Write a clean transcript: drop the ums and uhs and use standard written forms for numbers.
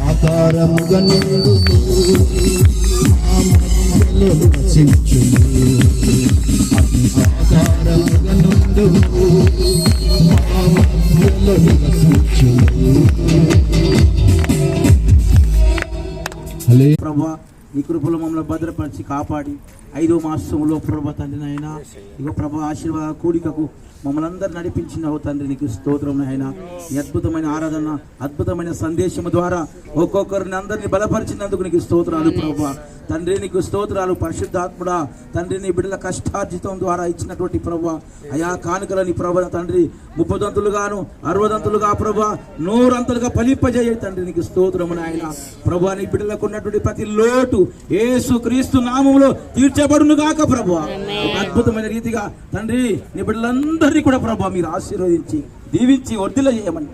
ఆకారముగా నిండు మా మధ్యలో నివసించుము. ఆకారముగా నిండు మా మధ్యలో నివసించుము. ప్రభువా, నీ కృపలో మమ్మల్ని భద్రపరిచి కాపాడి 5వ మాసంలో ప్రభు తండ్రి నాయన ఇగో ప్రభు ఆశీర్వాద కూడికకు మమ్మల్ని అందరు నడిపించిన తండ్రి నీకు స్తోత్రం నాయన. నీ అద్భుతమైన ఆరాధన, అద్భుతమైన సందేశము ద్వారా ఒక్కొక్కరిని అందరినీ బలపరిచినందుకు నీకు స్తోత్రాలు ప్రభు తండ్రి. నీకు స్తోత్రాలు పరిశుద్ధాత్ముడా తండ్రి. నీ బిడ్డల కష్టార్జితం ద్వారా ఇచ్చినటువంటి ప్రభు అయా కానుకలని ప్రభు తండ్రి 30 దంతులుగాను 60 దంతులుగా ప్రభు 100 అంతులుగా ఫలింపజేయ తండ్రి. నీకు స్తోత్రము నాయన ప్రభు. నీ బిడ్డలకు ఉన్నటువంటి ప్రతి లోటు యేసు క్రీస్తు నామములో తీర్చబడును గాక ప్రభు. ఒక అద్భుతమైన రీతిగా తండ్రి నీ బిడ్డలందరినీ కూడా ప్రభు మీరు ఆశీర్వదించి దీవించి వర్ధిల్ల చేయమని